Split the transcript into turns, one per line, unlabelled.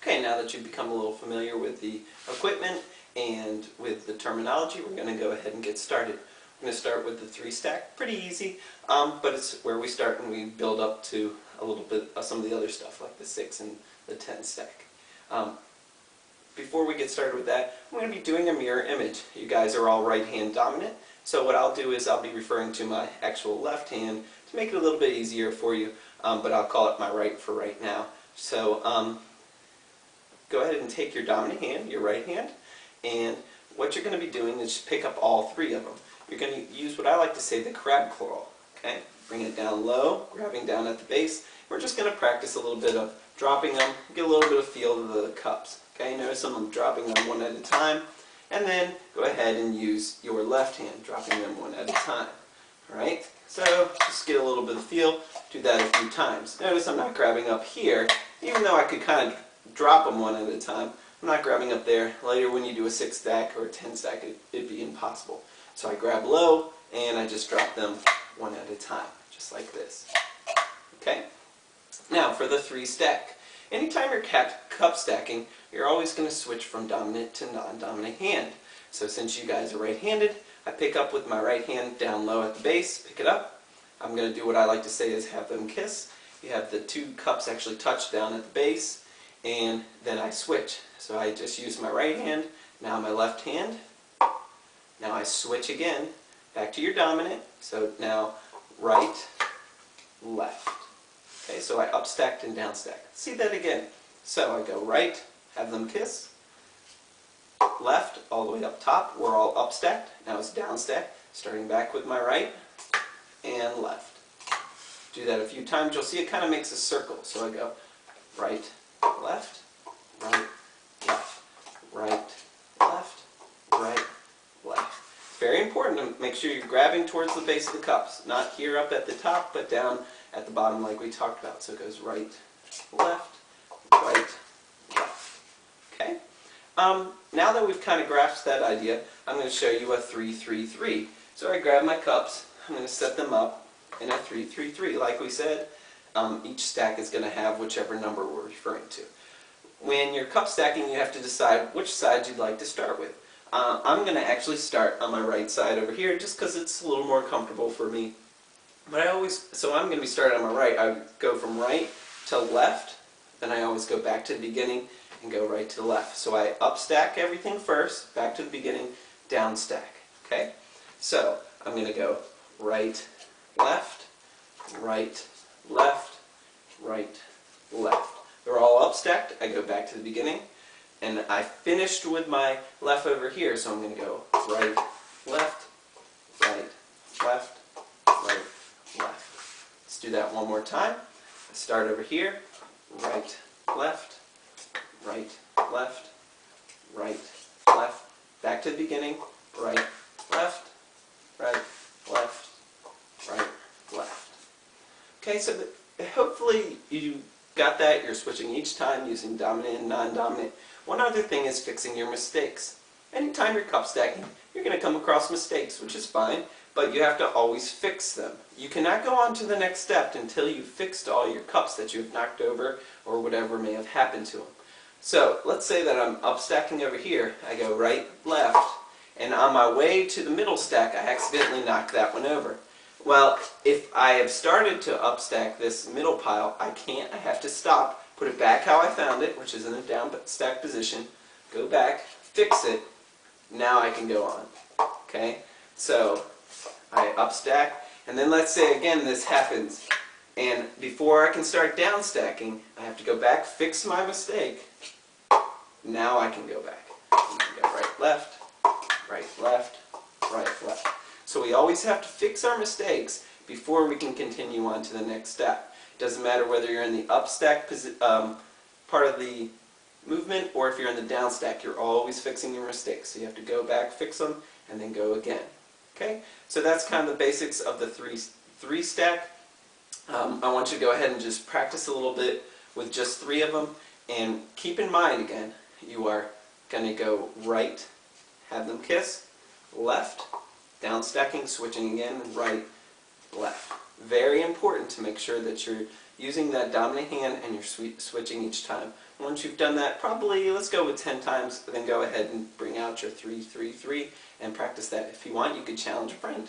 Okay, now that you've become a little familiar with the equipment and with the terminology, we're going to go ahead and get started. We're going to start with the 3-stack. Pretty easy, but it's where we start and we build up to a little bit of some of the other stuff like the 6 and the 10-stack. Before we get started with that, I'm going to be doing a mirror image. You guys are all right-hand dominant, so what I'll do is I'll be referring to my actual left hand to make it a little bit easier for you, but I'll call it my right for right now. So go ahead and take your dominant hand, your right hand, and what you're going to be doing is just pick up all 3 of them. You're going to use what I like to say the crab claw. Okay? Bring it down low, grabbing down at the base. We're just going to practice a little bit of dropping them, get a little bit of feel of the cups. Okay? Notice I'm dropping them one at a time, and then go ahead and use your left hand, dropping them one at a time. Alright? So just get a little bit of feel, do that a few times. Notice I'm not grabbing up here, even though I could kind of drop them one at a time. I'm not grabbing up there. Later when you do a 6-stack or a 10-stack, it'd be impossible. So I grab low and I just drop them one at a time, just like this. Okay? Now for the 3-stack. Anytime you're cup stacking, you're always going to switch from dominant to non-dominant hand. So since you guys are right-handed, I pick up with my right hand down low at the base, pick it up. I'm going to do what I like to say is have them kiss. You have the 2 cups actually touch down at the base, and then I switch. So I just use my right hand, now my left hand. Now I switch again, back to your dominant. So now right, left. Okay, so I upstacked and downstacked. See that again. So I go right, have them kiss. Left, all the way up top, we're all upstacked. Now it's downstacked, starting back with my right and left. Do that a few times, you'll see it kind of makes a circle. So I go right, left, right, left, right, left, right, left. Very important to make sure you're grabbing towards the base of the cups, not here up at the top, but down at the bottom like we talked about. So it goes right, left, right, left. Okay? Now that we've kind of grasped that idea, I'm going to show you a 3-3-3. So I grab my cups, I'm going to set them up in a 3-3-3. Like we said, each stack is going to have whichever number we're referring to. When you're cup stacking, you have to decide which side you'd like to start with. I'm going to actually start on my right side over here just because it's a little more comfortable for me. But so I'm going to be starting on my right. I go from right to left, then I always go back to the beginning and go right to left. So I upstack everything first, back to the beginning, down stack. Okay? So I'm going to go right, left, right, left, right, left. They're all upstacked. I go back to the beginning, and I finished with my left over here, so I'm going to go right, left, right, left, right, left. Let's do that one more time. I start over here, right, left, right, left, right, left, back to the beginning, right, left, right, left, right, left. Okay, so hopefully you got that. You're switching each time using dominant and non-dominant. One other thing is fixing your mistakes. Anytime you're cup stacking, you're going to come across mistakes, which is fine, but you have to always fix them. You cannot go on to the next step until you've fixed all your cups that you've knocked over or whatever may have happened to them. So let's say that I'm upstacking over here. I go right, left, and on my way to the middle stack, I accidentally knock that one over. Well, if I have started to upstack this middle pile, I can't. I have to stop, put it back how I found it, which is in a down stack position, go back, fix it, now I can go on. Okay? So I upstack, and then let's say again this happens, and before I can start down stacking, I have to go back, fix my mistake. Now I can go back. I can go right, left, right, left, right, left. So we always have to fix our mistakes before we can continue on to the next step. It doesn't matter whether you're in the up stack part of the movement or if you're in the down stack, you're always fixing your mistakes. So you have to go back, fix them, and then go again. Okay? So that's kind of the basics of the 3-stack. I want you to go ahead and just practice a little bit with just 3 of them. And keep in mind, again, you are going to go right, have them kiss, left, down stacking, switching again, right, left, Very important to make sure that you're using that dominant hand and you're switching each time. Once you've done that, probably let's go with 10 times, then go ahead and bring out your 3-3-3 and practice that. If you want, you could challenge a friend.